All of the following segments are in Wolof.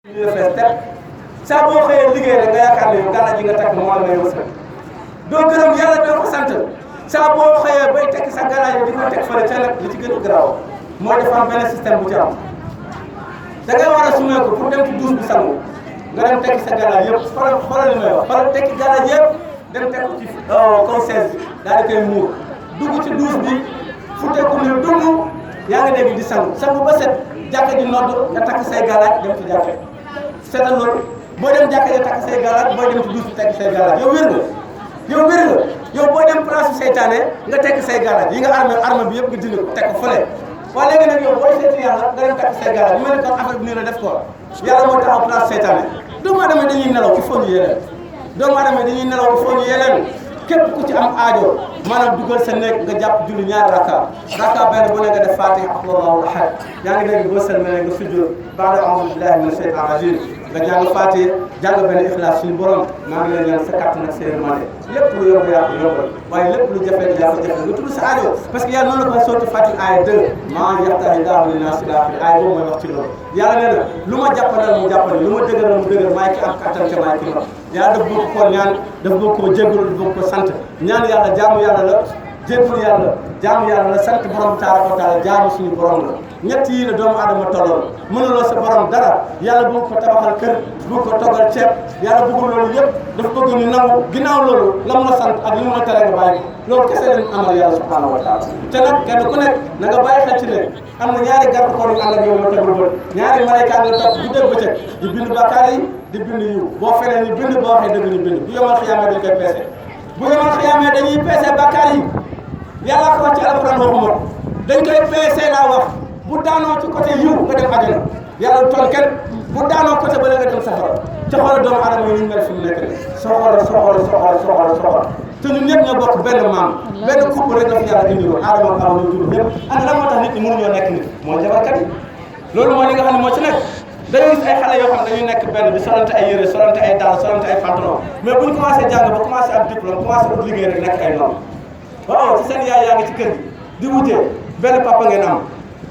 ñu la fees teg saa boo xëyee liggéey rek nga yaakaar ne yow gàllaaj ji nga takk moo la may wërsëg doo gërëm yàlla doo ko sant saa boo xëyee bay tekki sa gàllaaj di ko teg fële ca nag li ci gën a garaaw mooy dafa am benn système bu ci am da ngay war a sumee ko pour dem ci douche bi sangu nga dem tekki sa gàllaaj yëpp xoolal li may wax xoolal tekki gàllaaj yëpp dem teg ko ci kaw chaise bi daal di koy muur dugg ci douche bi futteeku ne dugg yaa ngi dégg di sangu ba set jàkka ji nodd nga takk say gàllaaj dem ci jàkka seetal loolu boo dem jàkka ji takk say gàllaaj booy dem ci douche bi tekki say gàllaaj yow wér nga yow boo dem place seytaane nga tekki say gàllaaj yi nga arme bi yëpp nga dindi ko teg ko fële waaye léegi nag yow booy seeti yàlla nga dem takk say gàllaaj ñu mel ni comme affaire bi nii la def ko yàlla moo taxaw place seytaane doomu aadama dañuy nelaw il faut ñu yeleen doomu aadama dañuy nelaw il faut ñu yeleen képp ku ci am aajo maanaam dugal sa néeg nga jàpp julli ñaari rakka benn bu ne nga def fatiha ak Allahu ahad yaa ngi dégg boo sëlmee nga sujjóot ba'da a'uuzu billahi mina shaytaani rajiim nga jàng fatiha jàng benn ixlaas suñu borom maa ngi leen ñaan sa kàttan ak sa yërmande lépp lu yomb yaa ko yombal waaye lépp lu jafe yaa ko jafe nga tudd sa aajo parce que yàlla noonu la ko sotti fatiha aaya 2 maa yaftahi llaahu linnaasi bil aaxira aaya boobu mooy wax ci loolu yàlla nee na lu ma jàppandal mu jàppale lu ma dëgëral mu dëgër maay ki am kàttan te maay ki not yàlla daf bëgg koo ñaan daf bëgg koo jégalu daf bëgg ko sant ñaan yàlla jaamu yàlla la jégalu yàlla jaamu yàlla la sant borom taala ko taala jaamu suñu borom la ñett yii la doomu aadama tolloon mënuloo sa borom dara yàlla bëgg ko tabaxal kër bëgg ko toggal ceeb yàlla bëggul loolu yëpp dafa bëgg ñu nangu ginnaaw loolu la mu la sant ak li mu la tere nga bàyyi loolu kese lañ amal yàlla subhanahu wa taala te nag kenn ku nekk na nga bàyyi xel ci ne am na ñaari garab koor yu ànd ak yow la tegul bët ñaari malayka nga topp bu dégg bëccëg di bind bàkkaar yi di bind yiw boo fenee ñu bind boo waxee dëgg ñu bind bu yomal xiyaamee dañ koy peese bu yomal xiyaamee dañuy peese bàkkaar yi yàlla ko wax ci alquran waxuma dañ koy peese laa wax bu daanoo ci côté yiw nga dem àjjana yàlla toll kenn bu daanoo côté ba la nga dem safara te xoolal doomu aadama yi ñu mel fi mu nekk nii soxor te ñun ñëpp ñoo bokk benn maam benn couple rek la fi yàlla indi woon aadama ak awa ñoo jur ñëpp ana lan moo tax nit ñi mënuñoo nekk nit mooy jabarkat yi loolu mooy li nga xam ne moo ci nekk dañuy gis ay xale yoo xam ne dañuy nekk benn bi solante ay yére solante ay dàll solante ay pantalon mais bu ñu commencé jàng ba commencé am diplôme commencé ut liggéey rek nekk ay noonu waaw ci seen yaay yaa ngi ci kër gi di wutee benn papa ngeen am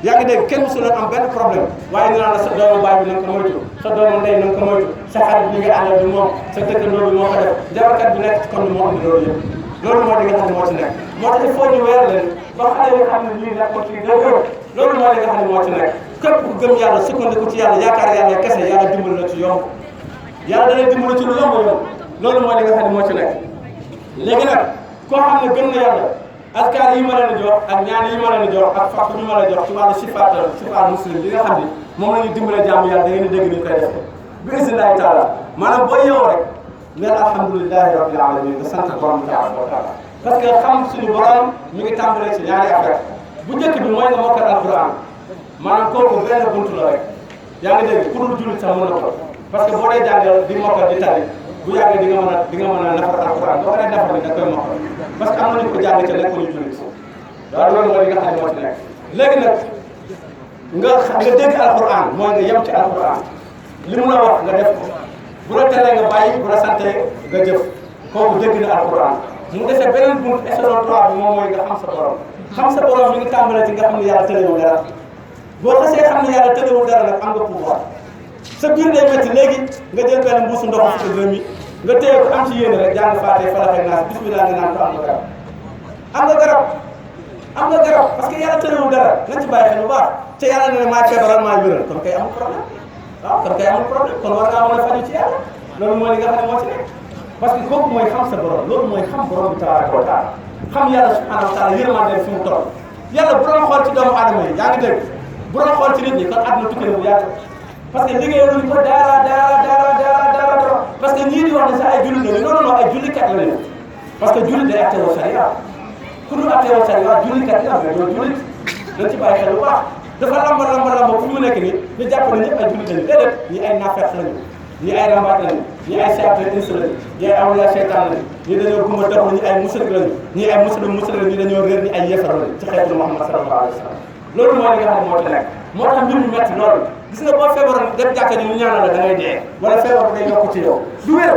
yaa ngi dégg kenn musul am benn problème waaye ñu naan la sa doomu baay bi na nga ko moytu sa doomu ndey na nga ko moytu sa xarit bi nga àndal bi moom sa dëkkandoo bi moo ko def jabarkat bi nekk ci kon moo andi loolu yëpp loolu moo di nga xam ne moo ci nekk moo tax il faut ñu weer leen ba xale yi nga xam ne lii nekkoon ci dëgg loolu moo di nga xam ne moo ci nekk képp ku gëm yàlla sukkandiku ci yàlla yaakaar yàlla kese yàlla dimbali la ci yomb yàlla da lay dimbali ci lu yomb loolu moo di nga xam ne moo ci nekk léegi nag koo xam ne gëm na yàlla askar yi ma leen di jox ak ñaan yi ma leen di jox ak fàq ñu ma leen jox ci wàllu sifaat muslim li nga xam ni moom la ñuy dimbale jaamu yàlla da ngeen di dégg ni koy defee bi isnillahi taala maanaam boo yeewoo rek neel alhamdulilahi rabbil alamin nga sant borom taala wa taala parce que xam suñu borom mi ngi tàmbalee ci ñaari affaire bu njëkk bi mooy nga mokkal alquran maanaam kooku benn buntu la rek yaa ngi dégg ku dul jullit sax mën na ko parce que boo dee jàngal di mokkal di tari bu yàggee di nga mën a nafar alquran boo ko dee nafar da koy mokkal parce que am nañu ko jàng ca nekkuñu jullit waaw loolu mooy li nga xam ne moo ci nekk léegi nag nga dégg alquran mooy nga yem ci alquran li mu la wax nga def ko bu la teree nga bàyyi bu la santee nga jëf kooku dégg na alquran mu defee beneen bunt échelon 3 bi moom mooy nga xam sa borom mi ngi tàmbalee ci nga xam ne yàlla tëlewul dara boo xasee xam ne yàlla tëlewul dara nag am nga pouvoir sa biir day métti léegi nga jël benn mbuusu ndox fukki dërëm yi nga téye ko am ci yéene rek jàng faatee falax ak naas bismillah nga naan ko am nga garab parce que yàlla tëlewul dara nañ ci bàyyi xel bu baax te yàlla ne maa feebaral maa wéral kon kay amul problème waaw kon kay amul problème kon war ngaa mën a faju ci yàlla loolu mooy li nga xam ne moo ci nekk parce que kooku mooy xam sa borom loolu mooy xam borom bi tabaraka wa taala xam yàlla subhanahu wa taala yërmande fi mu toll yàlla bu doon xool ci doomu aadama yi yaa ngi dégg bu doon xool ci nit ñi kon àdduna tukki na bu yàgg parce que liggéeyaluñ ko dara parce que ñii di wax ne sax ay jullit lañu non ay jullikat lañu parce que jullit day attewoo sariya ku dul attewoo sariya jullikat yi am mais loolu jullit dañ ci bàyyi xel bu baax dafa lamba fu mu nekk nii ñu jàpp ne ñëpp ay jullit lañu déedéet ñi ay naafeq lañu ñi ay rambaat lañu ñi ay saytaan ins lañu ñi ay awliya seytaan lañu ñi dañoo gumba taxu ñi ay musrik lañu ñi ay muslim lañu ñi dañoo réer ñi ay yéefar lañu ci xeetu Muhammad sallallahu alayhi wa sallam loolu mooy li nga xam ne moo ci nekk moo tax mbir mi metti loolu gis nga boo feebaroon dem jàkka ni ñu ñaanal la da ngay dee wala feebar day yokk ci yow du wér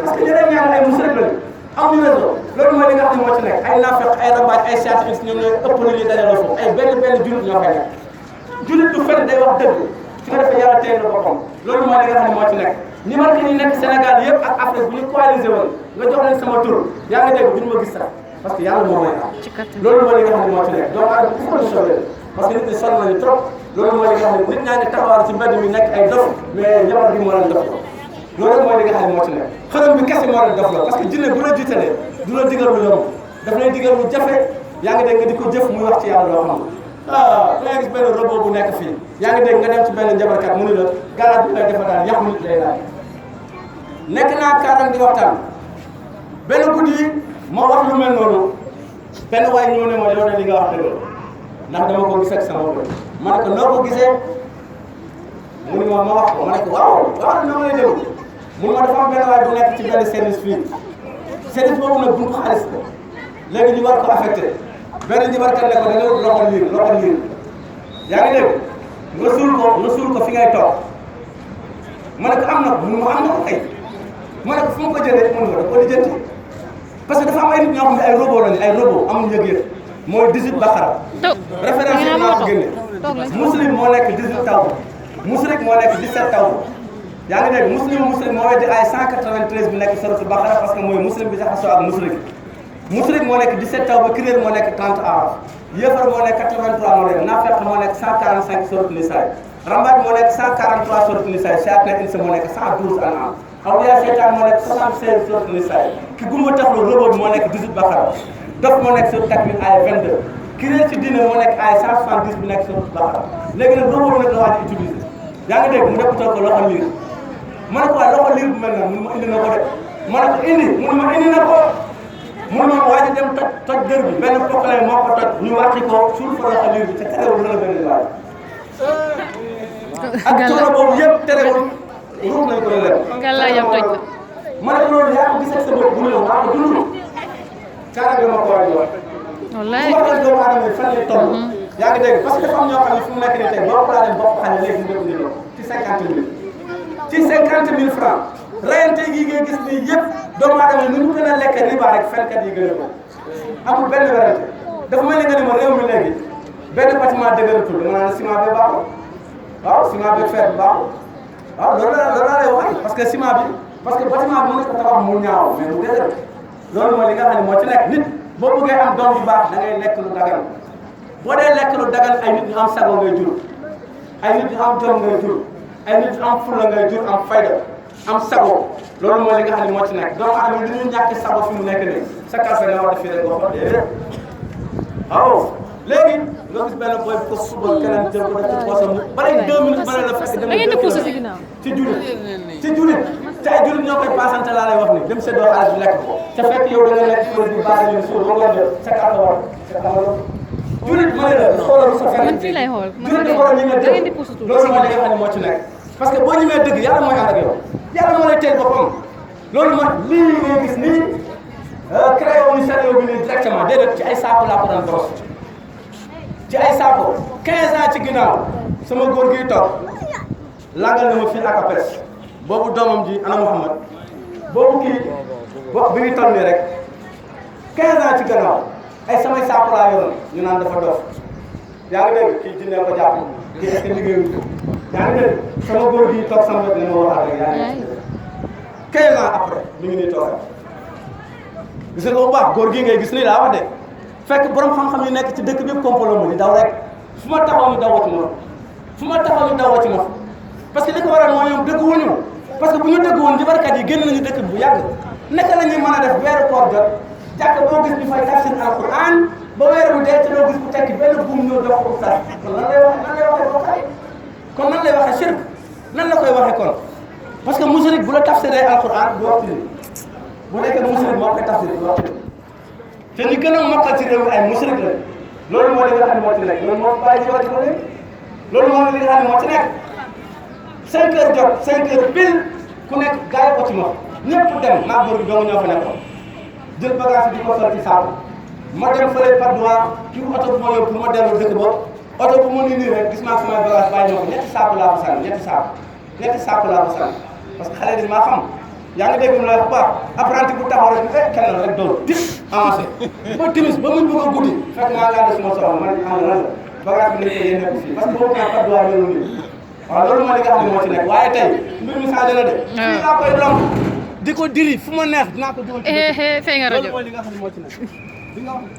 parce que ñi lay ñaanal ay musrik lañu amuñu réseau loolu mooy li nga xam ne moo ci nekk ay naafeq ay rambaaj ay scientifique ñoom ñooy ëpp lu ñuy dajaloo foofu ay benn jullit ñoo koy nekk jullit du fen day wax dëgg su nga defee yàlla téye na boppam loolu mooy li nga xam ne moo ci nekk ñi man que ñi nekk Sénégal yëpp ak Afrique bu ñu coalisé woon nga jox leen sama tur yaa ngi dégg duñu ma gis sax parce que yàlla moo may am loolu mooy li nga xam ne moo ci nekk donc ak il faut ñu sauver parce que nit ñi sonn nañu trop loolu mooy li nga xam ne nit ñaa ngi taxawal ci mbedd mi nekk ay dof mais njaboot gi moo leen dof loolu mooy li nga xam ne moo ci nekk xërëm bi kese moo leen dof la parce que jinne bu la jiitalee du la digal lu yomb daf lay digal lu jafe yaa ngi dégg nga di ko jëf muy wax ci yàlla loo xam da ngay gis benn robot bu nekk fii yaa ngi dégg nga dem ci benn njabarkat mu ni la galaat bi lay defa daal yàqu nit lay laaj nekk naa kàddan di waxtaan benn guddi ma wax lu mel noonu benn waay ñëw ne ma yow de li nga wax dëgg ndax dama ko gis ak sama bët ma ne ko noo ko gisee mu ni ma wax ko ma ne ko waaw waaw noo lay déglu mun ma dafa am benn waay bu nekk ci benn service fii service boobu nag buntu xaalis ko léegi ñu war ko affecté benn njabarkat ne ko da nga loxo liir yaa ngi dégg nga suul ko fi ngay toog ma ne ko am na ko mun ma am na ko kay ma ne ko fu ma ko jëlee mun nga da ko lijjanti parce que dafa am ay nit ñoo xam ne ay robot lañu ay robot amuñu yëg-yëg mooy 18 Bakara référence yi naa ko génne muslim moo nekk 18 taw musrik moo nekk 17 taw yaa ngi dégg muslim moo weddi ay 193 bi nekk suratul Bakara parce que mooy muslim bi jaxasoo ak musrik moo nekk 17 taw ba kuréel moo nekk 30 araf yéefar moo nekk 83 moo nekk naafeq moo nekk 145 suratul Nisaa rambaaj moo nekk 143 suratul Nisaa sayaatina insa moo nekk 112 an'am awliya seytaan moo nekk 76 suratul Nisaa ki gumba taxlu robot moo nekk 18 Bakara dof moo nekk suratul Takwir ay 22 kuréel ci diine moo nekk ay 170 bi nekk suratul Bakara léegi nag robot nag la waa ji utilisé yaa ngi dégg mu def ko loxo liir ma ne ko waaye loxo liir bu mel noonu mun ma indi na ko de ma ne ko indi mun ma indi na ko mun ma waa ji dem toj dër bi benn pokkale moo ko toj ñu wàcci ko suul fa loxo liir bi te terewul la benn waay ak coono boobu yëpp terewul ruux nañ ko leen nga la yam toj ma ne ko loolu yaa ko gis ak sa bopp bu ñëw maa ko dund kaara ma ko waay wax wallaay su ma ko doomu aadama yi fan lay toll yaa ngi dégg parce que dafa am ñoo xam ne fu mu nekk nii tey boo ko laa dem bopp xale léegi nga indi ko ci 50 000 francs rayante gi ngay gis nii yëpp doomu aadama ni mu gën a lekk riba rek fenkat yi gën a ko amul benn werante dafa mel ni nga ne ma réew mi léegi benn bâtiment dëgëratul dama naan ciment bi baaxul waaw ciment bi fer bi baaxul waaw loolu laa lay wax parce que ciment bi parce que bâtiment bi mën na ko tabax mu ñaaw mais mu dëgër loolu mooy li nga xam ne moo ci nekk nit boo bëggee am doom yu baax da ngay lekk lu dagan boo dee lekk lu dagan ay nit ñu am sago ngay jur ay nit ñu am jom ngay jur ay nit ñu am fulla ngay jur am fayda am sago loolu mooy li nga xam ne moo ci nekk donc am li ñu ñàkk sago fi mu nekk nii sa kalfe nga war a fii rek nga xool déedéet waaw léegi nga gis benn boy bu ko suba keneen jël ko def ci poosam balay 2 minutes ba la fekk dem ci julit te ay julit ñoo koy paasante laa lay wax ni dem seddoo xaalis bi lekk ko te fekk yow da nga lekk produit bi baax ñu suur ba ngoon jot sa kalfe war sa xamal julit ma ne la xoolal sa fenn fii lay xool julit dafa war a ñemee dëgg loolu mooy li nga xam ne moo ci nekk parce que boo ñemee dëgg yàlla mooy ànd ak yow yàlla moo lay teel boppam loolu mooy lii ngay gis nii créé wuñu sérieux bi nii directement déedéet ci ay saako laa ko doon boros ci ay saako 15 ans ci ginnaaw sama góor gi toog langal na ma fii ak apes boobu doomam ji ana Mouhamad boobu kii bi ngi toll nii rek 15 ans ci gannaaw ay samay saako laa yoroon ñu naan dafa dof yaa ngi dégg kii jinne ko jàpp kii est-ce que liggéeyul yaa ngi dégg sama góor gi toog sama wet ne ma waxaat rek yaa ngi 15 ans après ñu ngi nii toog gis nga bu baax góor gi ngay gis nii laa wax de fekk borom xam-xam yi nekk ci dëkk bi yëpp kompolo ma di daw rek fu ma taxaw ñu dawoo ci ma fu ma taxaw ñu dawoo ci ma parce que li ko waral mooy ñoom dëgg wuñu parce que bu ñu dëgg woon njabarkat yi génn nañu dëkk bu yàgg naka la ñuy mën a def weeru koor jot jàkk boo gis ñu fay tafsir alquran ba weer bu dee te doo gis ku tekki benn buum ñëw jox ko sax kon nan lay waxee boo xay kon nan lay waxee shirk nan la koy waxee kon parce que mushrik bu la tafsiree alquran du wax ci bu nekkee mushrik moo koy tafsir du wax ci te ñi gën a mokkal ci réew mi ay mushrik la loolu moo li nga xam ne moo ci nekk loolu moo bàyyi ci wàcc ko léegi loolu moo li nga xam ne moo ci nekk 5 heures jot 5 heures pile ku nekk gaay ko ci ma ñëpp dem maa góor bi dong ñoo fa nekkoon jël bagage bi di ko sol ci saabu ma dem fële Patte d'Oie ci oto bu ma yóbbu pour ma dellu dëkk ba oto bu ma nii rek gis naa sama bagage bàyyi ñoo ko ñetti saabu laa ko sànni ñetti saabu laa ko sànni parce que xale yi maa xam yaa ngi dégg mu la wax bu baax apprenti bu taxaw rek kenn rek doon dik avancé ba timis ba mu bëgg a guddi fekk maa ngi ànd suma soxla man am lan la bagage bi nekk yéen nekk fii parce que boobu naa Patte d'Oie loolu nii waaw loolu mooy li nga xam ne moo ci nekk waaye tey mbir mi changé na de. fii laa koy lonk di ko diri fu ma neex dinaa ko dugal. fay nga rajo loolu mooy li nga xam ne moo ci nekk.